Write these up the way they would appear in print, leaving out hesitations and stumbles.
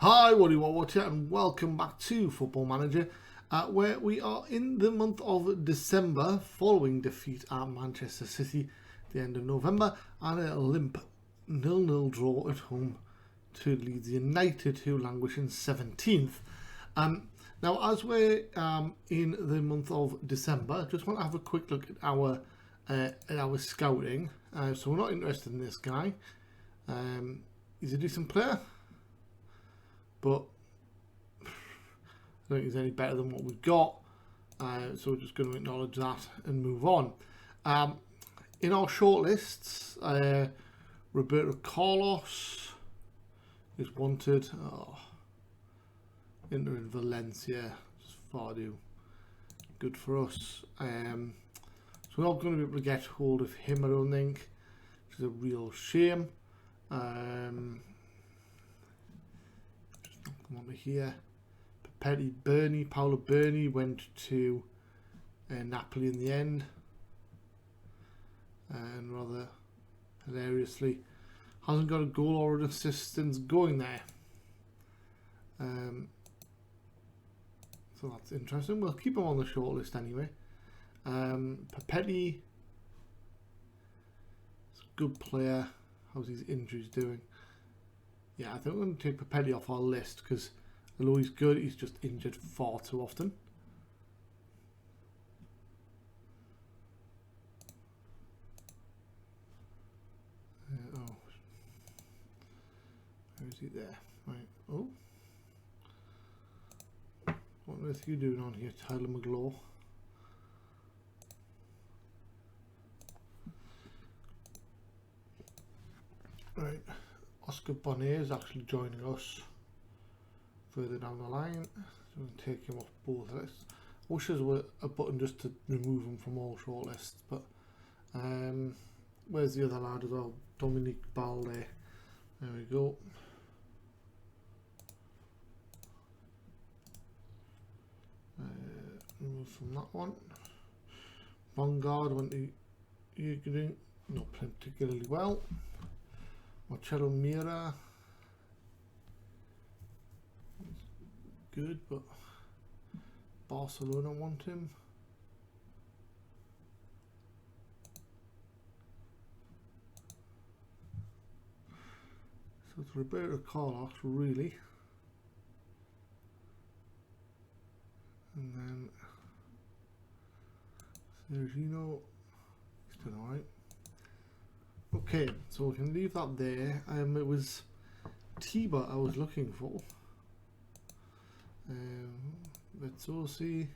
Hi, what do you want here, and welcome back to Football Manager, where we are in the month of December following defeat at Manchester City at the end of November and a limp 0-0 draw at home to Leeds United, who languish in 17th. Now, as we're in the month of December, I just want to have a quick look at our scouting. So we're not interested in this guy. He's a decent player, but I don't think he's any better than what we've got. So we're just going to acknowledge that and move on. In our shortlists, Roberto Carlos is wanted. Inter in Valencia, it's far too good for us. So we're not going to be able to get hold of him, I don't think, which is a real shame. Just knock them onto here. Paolo Berni went to Napoli in the end, and rather hilariously hasn't got a goal or an assist going there. So that's interesting. We'll keep him on the shortlist anyway. Papetti is a good player. How's his injuries doing? Yeah, I think we're going to take Papetti off our list because although he's good, he's just injured far too often. Where is he there? Right. Oh. What on earth are you doing on here, Tyler McGlaw? Right, Oscar Bonnet is actually joining us further down the line, so we'll take him off both lists. I wish there was a button just to remove him from all shortlists, but where's the other lad as well? Dominique Balde. There we go. Remove from that one. Bongard went to Ukraine, not particularly well. Marcelo Mira, good, but Barcelona want him. So it's Roberto Carlos, really. And then Sergino, he's doing alright. Okay, so we can leave that there. It was Tiba I was looking for. Let's all see.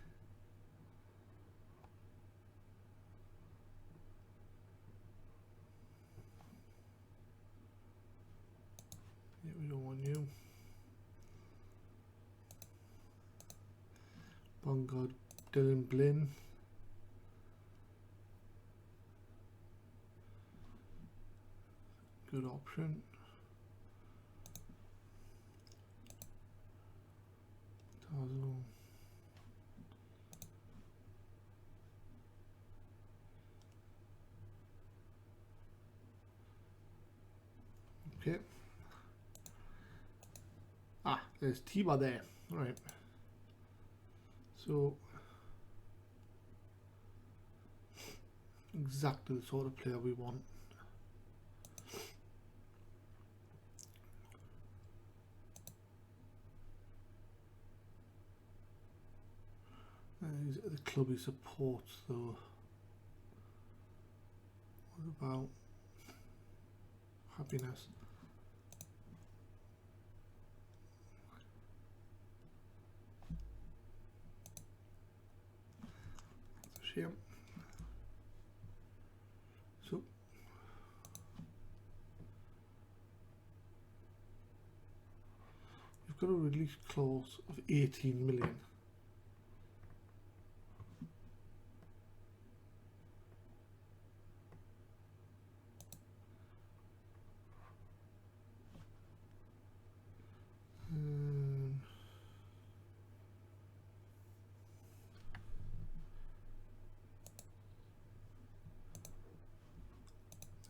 Yeah, we don't want you. Bongard, Dylan Blinn. Good option. Tazo. Okay. There's Tiba there. All right. So exactly the sort of player we want. He's at the club he supports, though. What about happiness? That's a shame. So you've got a release clause of 18 million.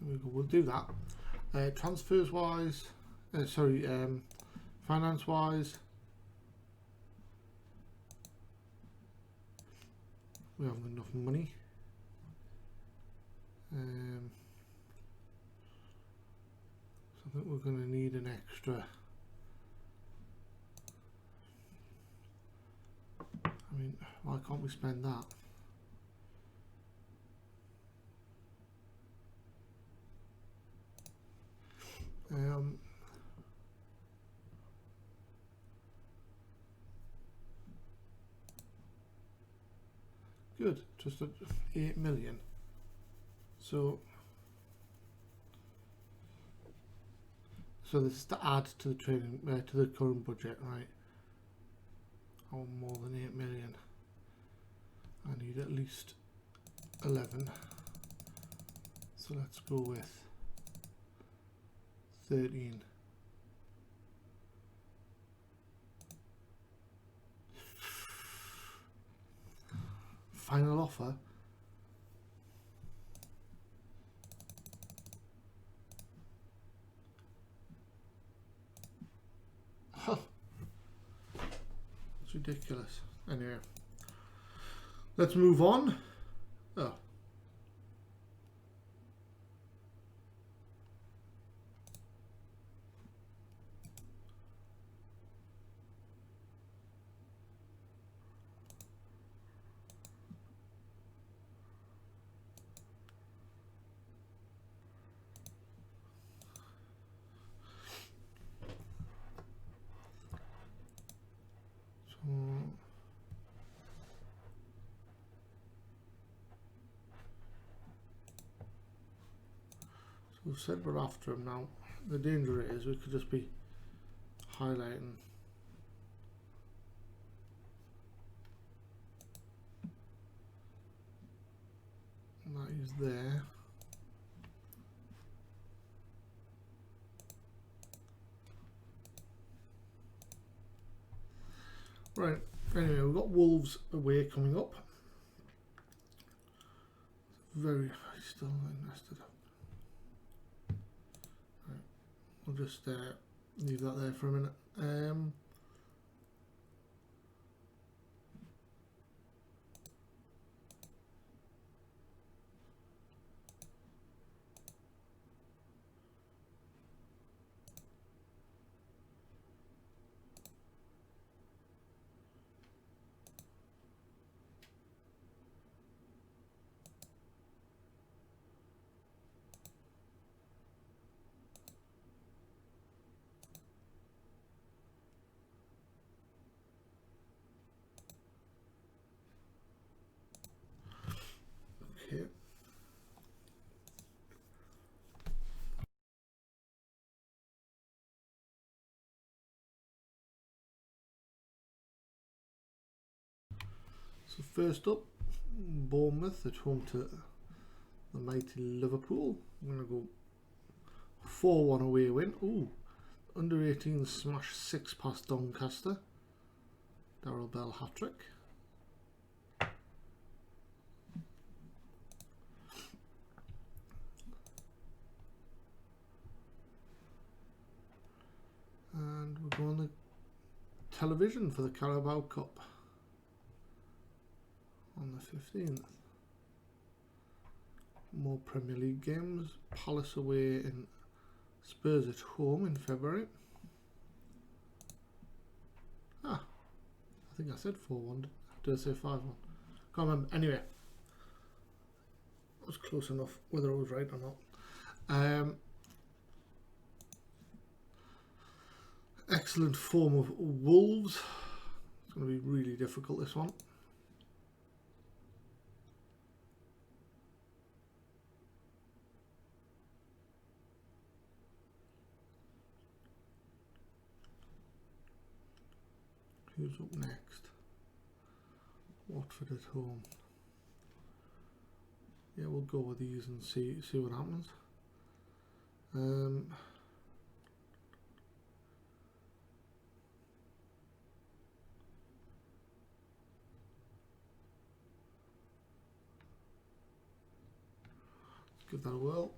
There we go, we'll do that. Transfers wise, finance wise, we haven't enough money. So I think we're going to need an extra. I mean, why can't we spend that? Good, just at 8 million. So this is to add to the training to the current budget, right? Or more than 8 million. I need at least 11. So let's go with 13. Final offer. Huh. It's ridiculous. Anyway, let's move on. Oh. So we've said we're after him now. The danger is we could just be highlighting that he's there. Right, anyway, we've got Wolves away coming up. Very still invested. Right, we'll just leave that there for a minute. Okay. So first up, Bournemouth at home to the mighty Liverpool. I'm going to go 4-1 away win. Ooh, under 18 smash 6 past Doncaster. Darryl Bell hat-trick. And we're going to television for the Carabao Cup on the 15th. More Premier League games. Palace away and Spurs at home in February. I think I said 4-1. Did I say 5-1? Can't remember. Anyway, it was close enough, whether I was right or not. Excellent form of Wolves. It's going to be really difficult, this one. Who's up next? Watford at home. Yeah, we'll go with these and see what happens. Let's give that a whirl.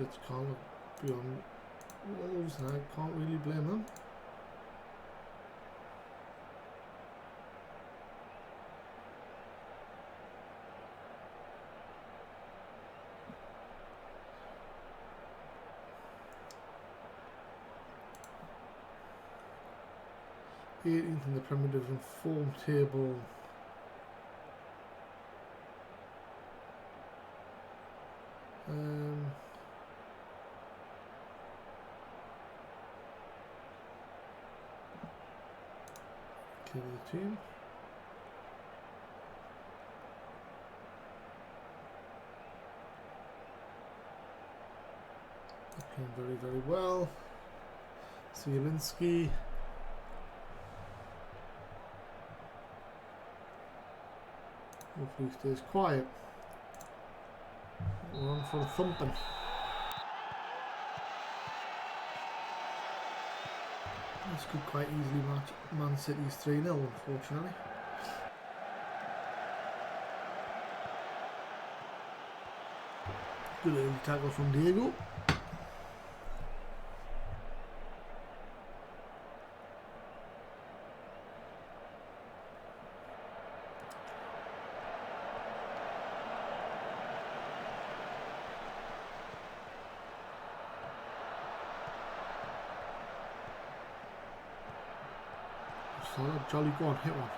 Pundits can't look beyond Wolves, and I can't really blame them. Eighteenth in the Premier Division form table. Okay, the team. Playing very, very well. Zielinski. Hopefully he stays quiet. We're on for a thumping. This could quite easily match Man City's 3-0, unfortunately. Good early tackle from Diego. Solid, Jolly, go on, hit one.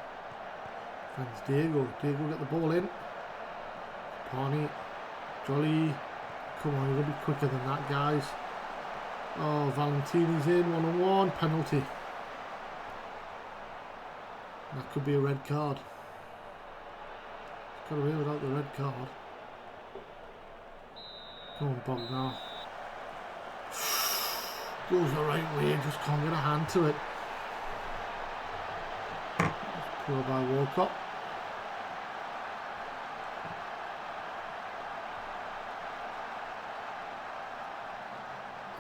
Finds Diego. Diego, get the ball in. Parney, Jolly. Come on, you've got to be quicker than that, guys. Oh, Valentini's in, 1-on-1, penalty. That could be a red card. Got away without the red card. Come on, Bognar. Goes the right way, just can't get a hand to it. Poor by Walcott.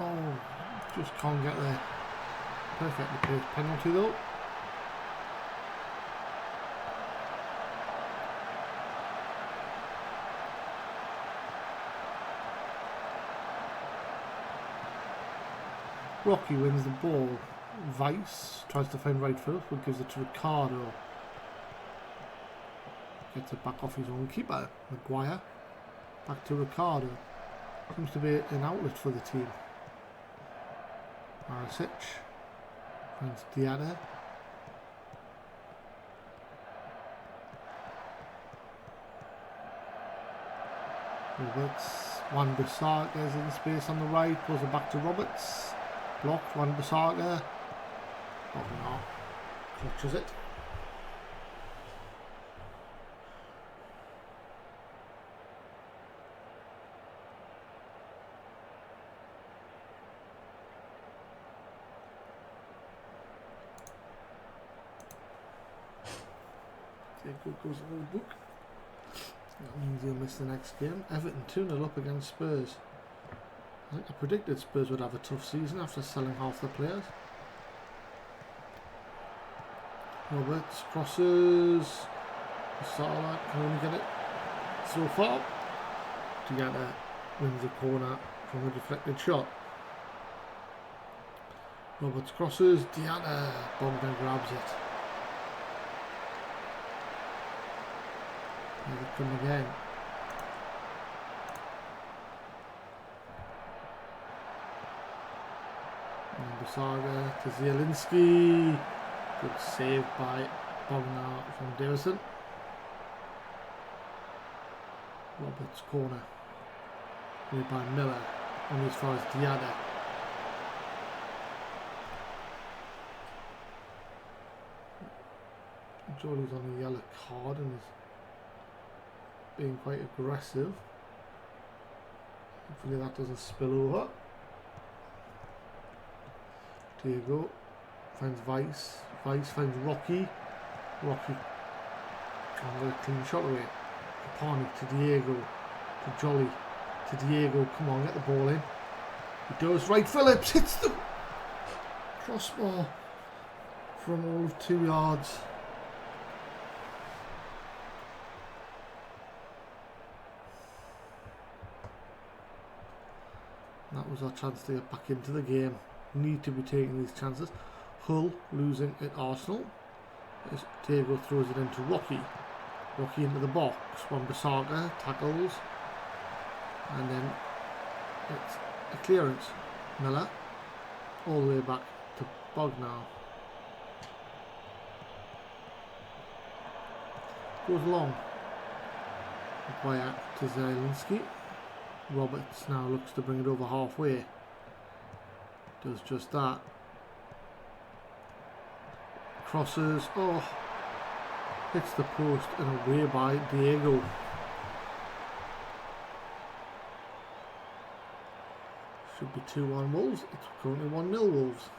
Oh, just can't get there. Perfectly placed penalty though. Rocky wins the ball. Vice tries to find right foot, but gives it to Ricardo. Gets it back off his own keeper. Maguire. Back to Ricardo. Seems to be an outlet for the team. Marisic. Finds Diada. Roberts. Wan-Bissaka is in space on the right. Pulls it back to Roberts. Blocked. Wan-Bissaka. Bognar clutches it. Goes in the book. That means he'll miss the next game. Everton 2-0 up against Spurs. I think I predicted Spurs would have a tough season after selling half the players. Roberts crosses. Salah can only get it so far. Diana wins the corner from a deflected shot. Roberts crosses. Diana. Bogdan grabs it. Here they come again. Wan-Bissaka to Zielinski. Good save by Bognar from Davison. Roberts corner. Played by Miller. Only as far as Diada. Jordy's on a yellow card and is being quite aggressive. Hopefully that doesn't spill over. Diego finds Vice. Vice finds Rocky. Rocky can't get a clean shot away. Capani to Diego. To Jolly. To Diego. Come on, get the ball in. He does. Right, Phillips hits the crossbar from all of 2 yards. was our chance to get back into the game. Need to be taking these chances. Hull losing at Arsenal. As Diego throws it into Rocky. Rocky into the box. Wan-Bissaka tackles. And then it's a clearance. Miller. All the way back to Bognar. Goes long. Maguire to Zielinski. Roberts now looks to bring it over halfway. Does just that. Crosses. Oh. Hits the post and away by Diego. Should be 2-1 Wolves. It's currently 1-0 Wolves.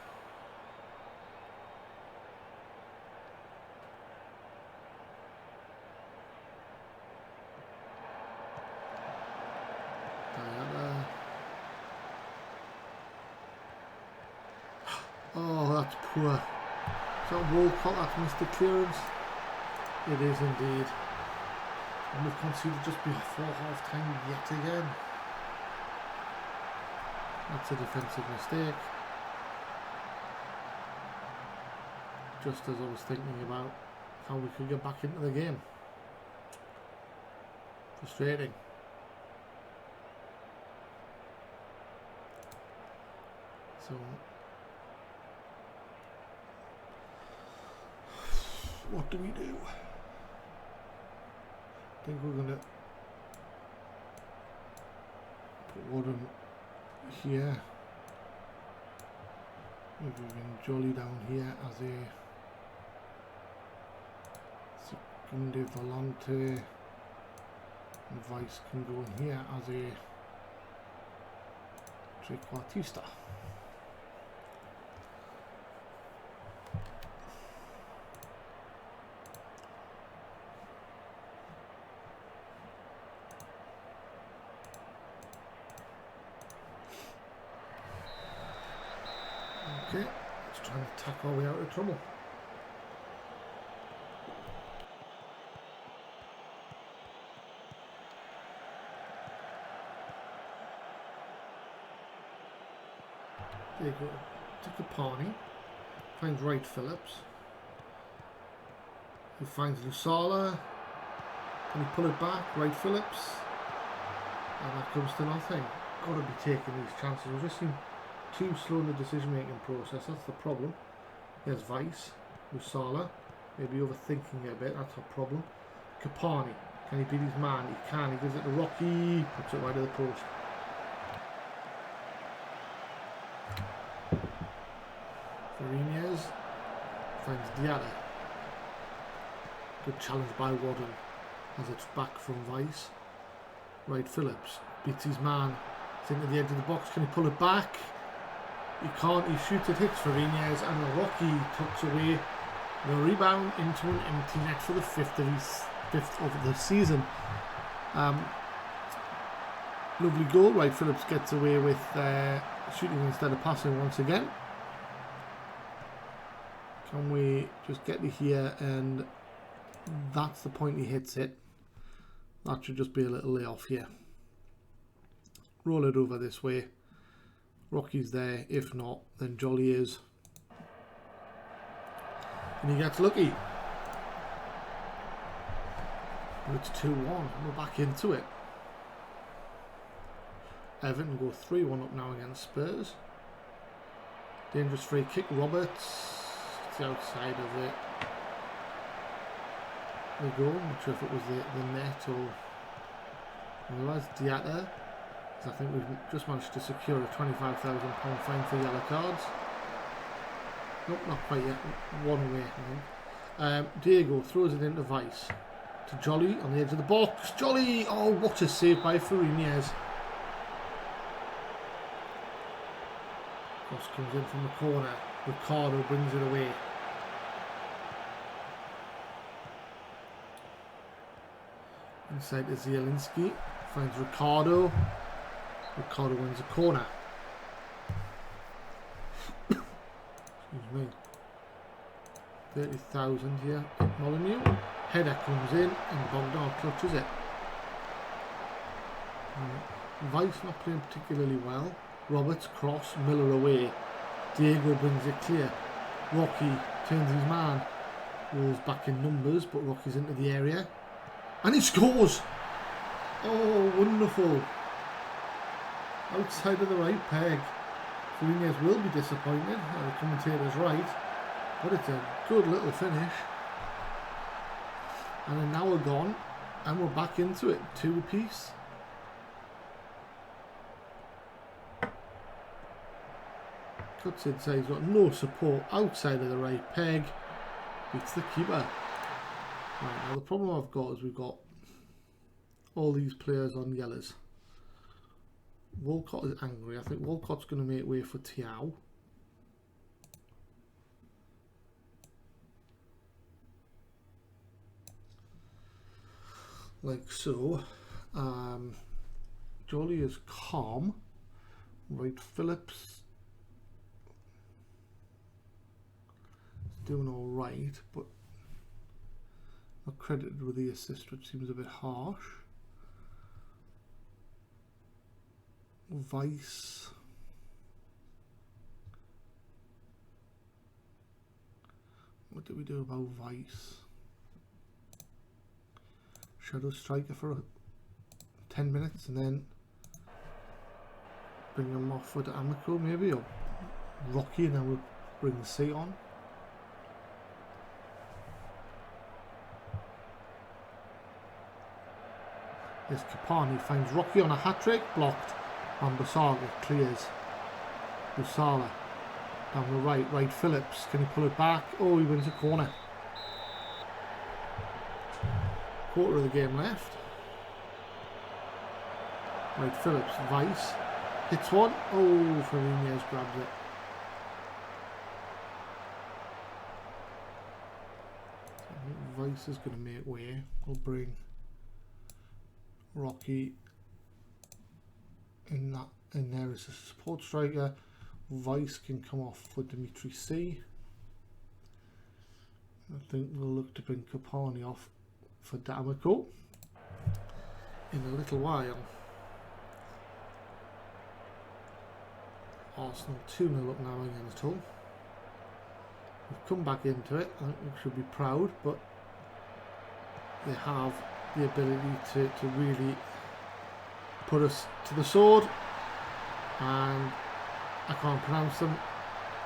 Oh, that's poor. Is that Walcott that's missed the clearance? It is indeed. And we've conceded just before half time yet again. That's a defensive mistake. Just as I was thinking about how we could get back into the game. Frustrating. So what do we do? I think we're going to put Warden here. Maybe we can Jolly down here as a Secunde Volante. And Vice can go in here as a trequartista. Okay, let's try and tack our way out of trouble. There you go. To Kapani. Finds Wright Phillips. He finds Lusala. Can he pull it back? Wright Phillips. And that comes to nothing. Got to be taking these chances. We've just seen too slow in the decision-making process. That's the problem. There's Vice, Lusala, maybe overthinking it a bit. That's a problem. Kapani, can he beat his man? He can. He gives it to Rocky, puts it right to the post. Fariñez finds Diarra. Good challenge by Warden as it's back from Vice. Wright Phillips beats his man. It's into the edge of the box. Can he pull it back? He can't, he shoots it, hits Fariñez, and Rocky tucks away the rebound into an empty net for the fifth of the season. Lovely goal. Wright Phillips gets away with shooting instead of passing once again. Can we just get to here, and that's the point he hits it. That should just be a little layoff here. Roll it over this way. Rocky's there. If not, then Jolly is. And he gets lucky. But it's 2-1. We're back into it. Everton go 3-1 up now against Spurs. Dangerous free kick. Roberts. It's the outside of it. The goal. I'm not sure if it was the net or... Otherwise, Diatta. I think we've just managed to secure a £25,000 fine for yellow cards. Nope, not quite yet. One away, I think. Diego throws it into Vice. To Jolly on the edge of the box. Jolly! Oh, what a save by Fariñez. Cross comes in from the corner. Ricardo brings it away. Inside to Zielinski. Finds Ricardo. Ricardo wins a corner. Excuse me. 30,000 here. Molyneux. Header comes in and Bogdan clutches it. Vice not playing particularly well. Roberts cross, Miller away. Diego brings it clear. Rocky turns his man. Rolls back in numbers, but Rocky's into the area. And he scores! Oh, wonderful. Outside of the right peg. Funes will be disappointed. The commentator's right. But it's a good little finish. And an hour gone. And we're back into it. 2 apiece. Cuts inside. He's got no support outside of the right peg. Beats the keeper. Right, now the problem I've got is we've got all these players on yellows. Walcott is angry. I think Walcott's going to make way for Tiao. Like so. Jolly is calm. Right, Phillips is doing all right, but not credited with the assist, which seems a bit harsh. Vice. What do we do about Vice? Shadow striker for 10 minutes and then bring him off with Amico maybe, or Rocky, and then we'll bring C on. Yes, Kapani finds Rocky on a hat-trick, blocked. And Basaga clears. Busala down the right. Right Phillips. Can he pull it back? Oh, he wins a corner. Quarter of the game left. Right Phillips. Vice. Hits one. Oh, Fernandez grabs it. Vice is going to make way. We'll bring Rocky in there as a support striker. Vice can come off for Dimitri C. I think we'll look to bring Kapani off for D'Amico in a little while. Arsenal 2-0 up now against Hull. We've come back into it. I think we should be proud, but they have the ability to really put us to the sword, and I can't pronounce them,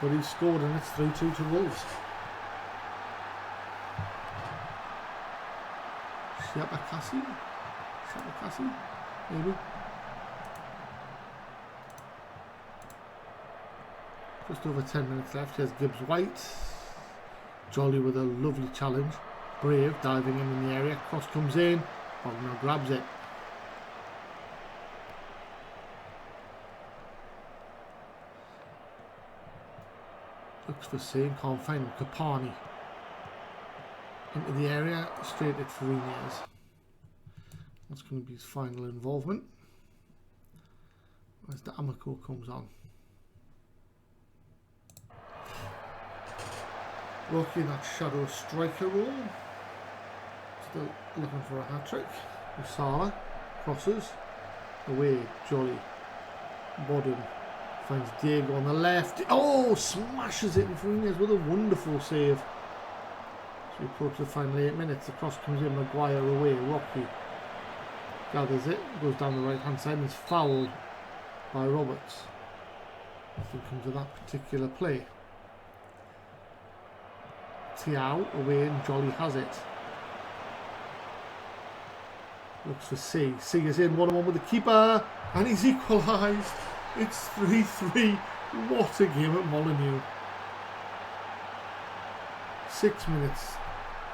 but he scored and it's 3-2 to Wolves. Shabakasi, maybe. Just over 10 minutes left. Here's Gibbs White. Jolly with a lovely challenge. Brave diving in the area. Cross comes in. Wagner grabs it. Looks for Sane, can't find him. Kapani into the area, straight at Funes. That's going to be his final involvement as the Amico comes on. Rocky in that shadow striker role, still looking for a hat-trick. Usala crosses away. Jolly Bodden finds Diego on the left. Oh, smashes it, and Funes with a wonderful save. So we approach the final 8 minutes. The cross comes in, Maguire away. Rocky gathers it, goes down the right hand side and is fouled by Roberts. Nothing comes of that particular play. Tiao away and Jolly has it. Looks for C. C is in 1-on-1 with the keeper and he's equalised. It's 3-3. What a game at Molineux. 6 minutes,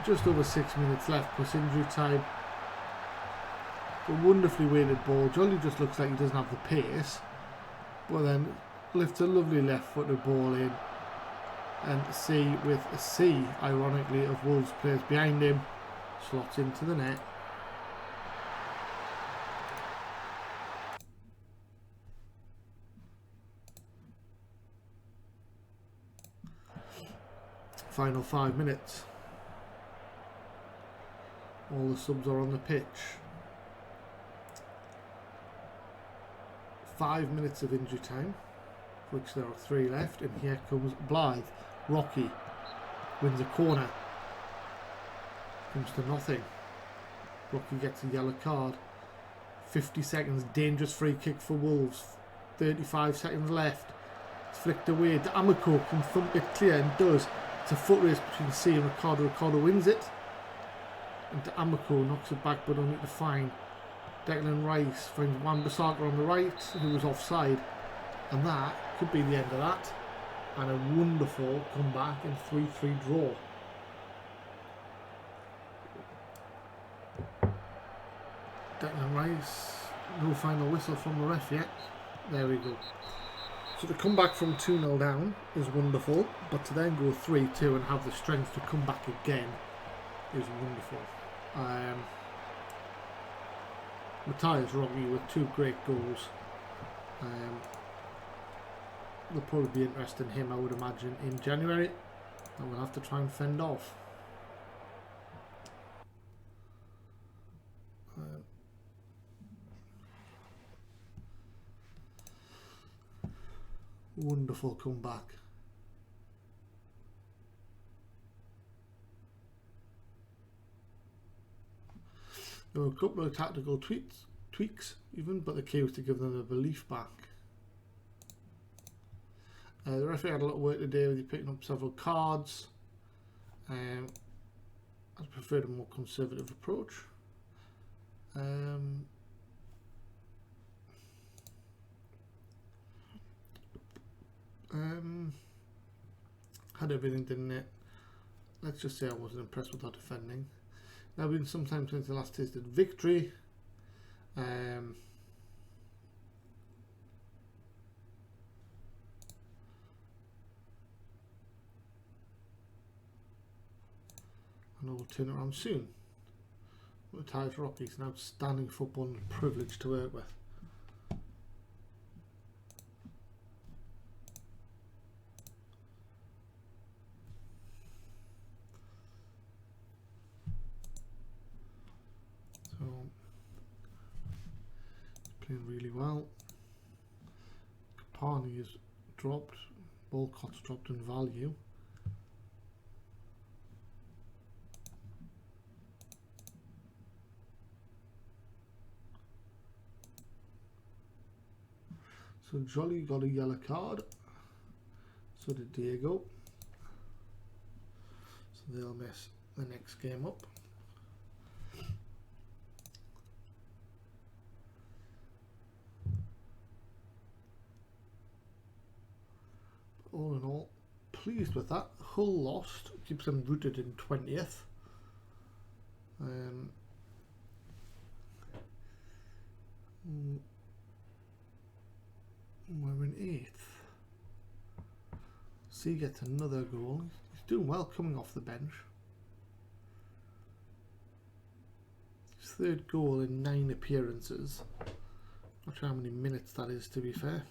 just over 6 minutes left plus injury time. A wonderfully weighted ball. Jolly just looks like he doesn't have the pace, but then lifts a lovely left-footed ball in. And C with a C, ironically, of Wolves players behind him, slots into the net. Final 5 minutes. All the subs are on the pitch. 5 minutes of injury time, which there are 3 left, and here comes Blythe. Rocky wins a corner. Comes to nothing. Rocky gets a yellow card. 50 seconds, dangerous free kick for Wolves. 35 seconds left. It's flicked away. D'Amico can thump it clear and does. It's a foot race between C and Ricardo. Ricardo wins it. And D'Amico knocks it back, but only to find Declan Rice finds Wan-Bissaka on the right, who was offside. And that could be the end of that. And a wonderful comeback and 3-3 draw. Declan Rice, no final whistle from the ref yet. There we go. So to come back from 2-0 down is wonderful, but to then go 3-2 and have the strength to come back again is wonderful. Matthias Rocky with 2 great goals. There'll probably be interest in him, I would imagine, in January, and we'll have to try and fend off. Wonderful comeback. There were a couple of tactical tweaks even, but the key was to give them the belief back. The referee had a lot of work today with picking up several cards. I preferred a more conservative approach. Had everything, didn't it? Let's just say I wasn't impressed with our defending. Now, been some time since the last tasted victory. An will turn around soon. Matthias Rocky is an outstanding football and privilege to work with. So, playing really well. Kapani is dropped. Walcott's dropped in value. So Jolly got a yellow card, so did Diego, so they'll miss the next game up. All in all, pleased with that. Hull lost, keeps them rooted in 20th. We're in 8th. C gets another goal. He's doing well coming off the bench. His 3rd goal in 9 appearances. Not sure how many minutes that is, to be fair.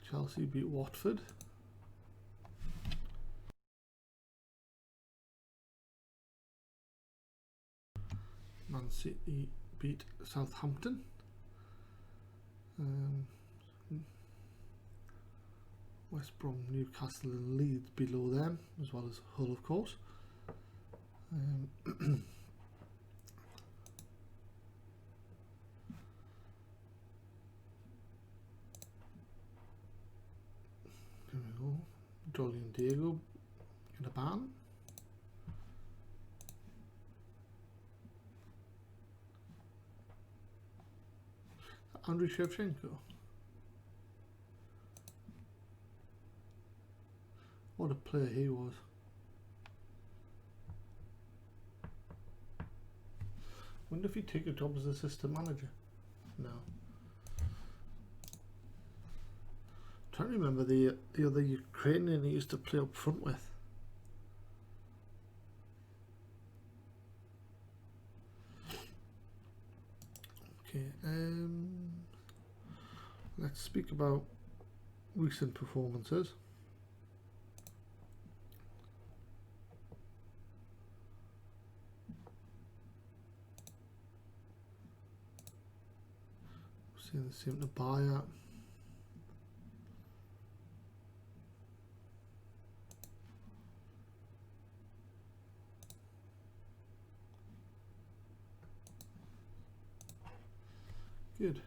Chelsea beat Watford. Man City beat Southampton. West Brom, Newcastle and Leeds below them, as well as Hull, of course. There we go. Jolly and Diego in a ban. Andriy Shevchenko. What a player he was. Wonder if he'd take a job as assistant manager. No. I'm trying to remember the other Ukrainian he used to play up front with. Okay, let's speak about recent performances. See, they seem to buy it. Good.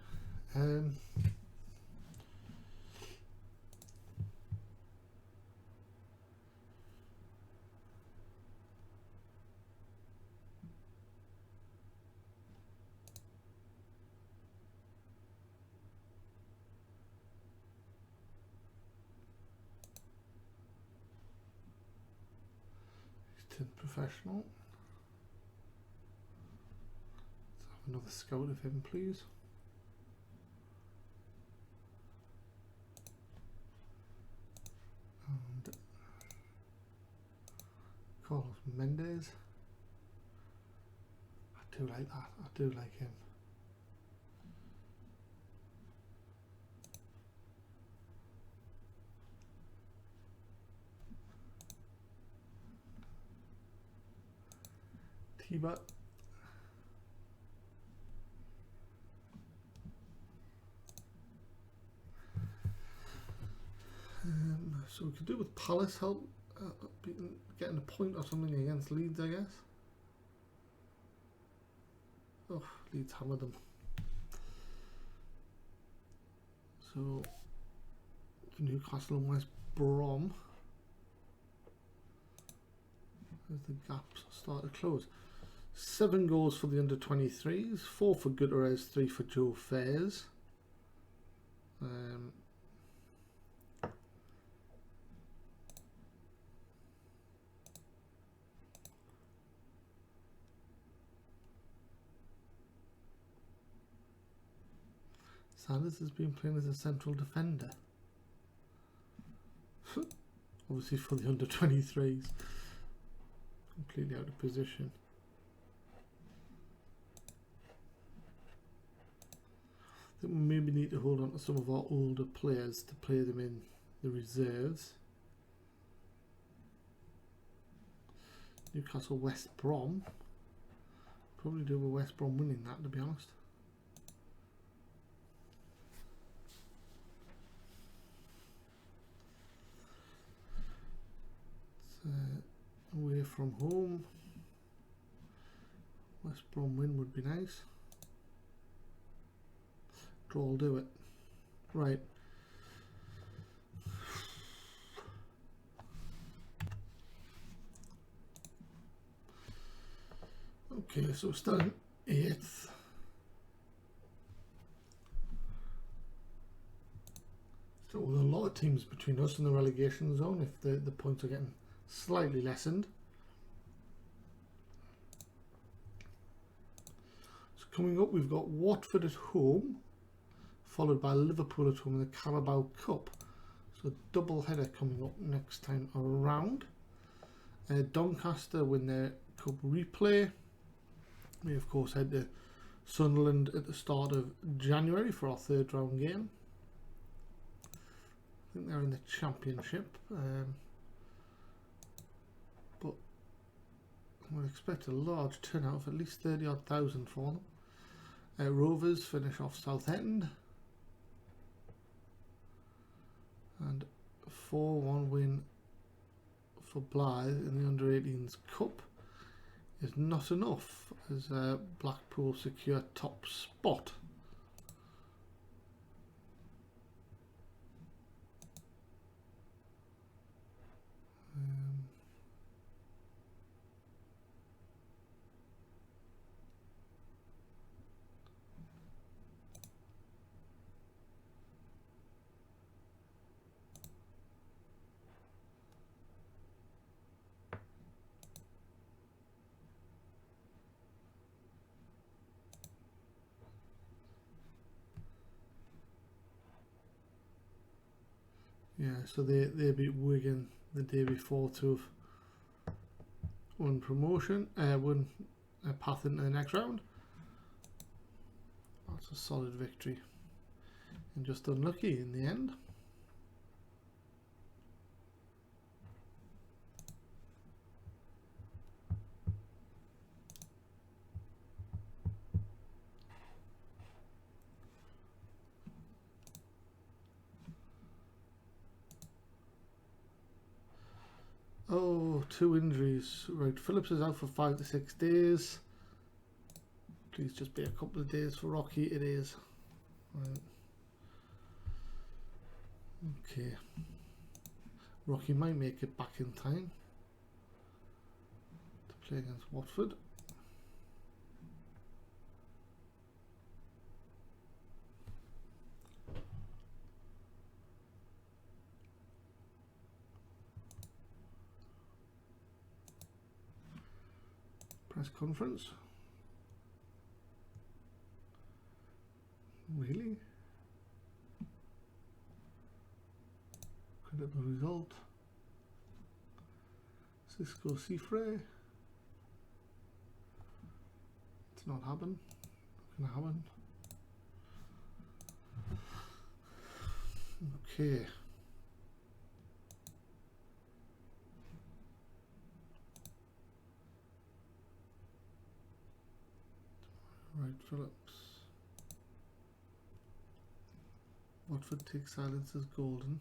Professional. Let's have another scout of him, please. And Carlos Mendes. I do like that. I do like him. T-Bat. So we could do with Palace help getting a point or something against Leeds, I guess. Oh, Leeds hammered them. So Newcastle and West Brom, as the gaps start to close. 7 goals for the under-23s, 4 for Gutierrez, 3 for Joe Fairs. Sanders has been playing as a central defender. Obviously for the under-23s. Completely out of position. I think we maybe need to hold on to some of our older players to play them in the reserves. Newcastle West Brom. Probably do with West Brom winning that, to be honest. Away from home. West Brom win would be nice. Draw will do it. Right. Okay, so starting 8th. So with a lot of teams between us and the relegation zone if the points are getting slightly lessened. So coming up we've got Watford at home, followed by Liverpool at home in the Carabao Cup. So double header coming up next time around. Doncaster win their cup replay. We of course head to Sunderland at the start of January for our 3rd round game. I think they're in the Championship. But I would expect a large turnout of at least 30-odd thousand for them. Rovers finish off Southend. And 4-1 win for Blythe in the under-18s Cup is not enough as Blackpool secure top spot. Yeah, so they beat Wigan the day before to have won promotion, won a path into the next round. That's a solid victory, and just unlucky in the end. Oh, 2 injuries. Right, Phillips is out for 5 to 6 days. Please just be a couple of days for Rocky. It is. Right. Okay. Rocky might make it back in time to play against Watford. Press conference. Really? Credible result. Cisco Cifre. It's not happened. Not gonna happen. Okay. Right, Phillips. Watford takes silence as golden.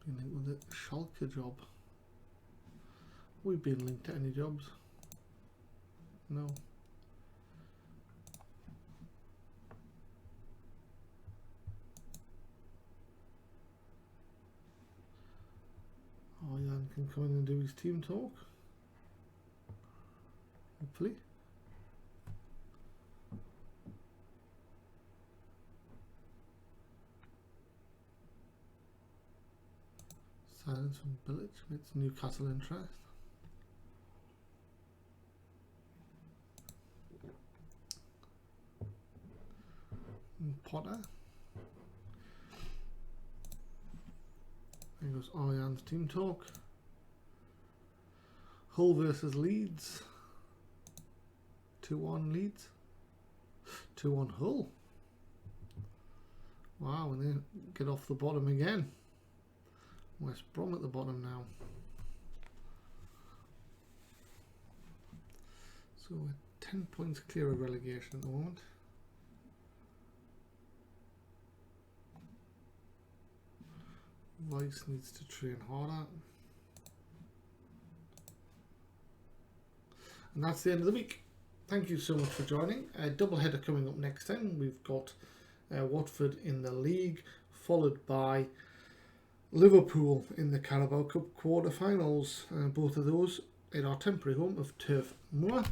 Been linked with the Schalke job. We've been linked to any jobs? No. Oh, Jan can come in and do his team talk. Hopefully. Silence from Village amidst Newcastle interest. And Potter. There goes Arjan's team talk. Hull versus Leeds. 2-1 Leeds. 2-1 Hull. Wow, and they get off the bottom again. West Brom at the bottom now. So we're 10 points clear of relegation at the moment. Rice needs to train harder. And that's the end of the week. Thank you so much for joining. A double header coming up next time. We've got Watford in the league, followed by Liverpool in the Carabao Cup quarter-finals. Both of those at our temporary home of Turf Moor.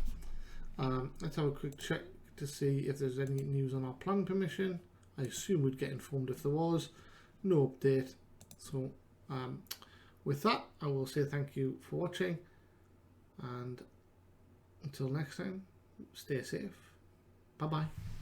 Let's have a quick check to see if there's any news on our planning permission. I assume we'd get informed if there was. No update. So with that, I will say thank you for watching, and until next time, stay safe. Bye bye.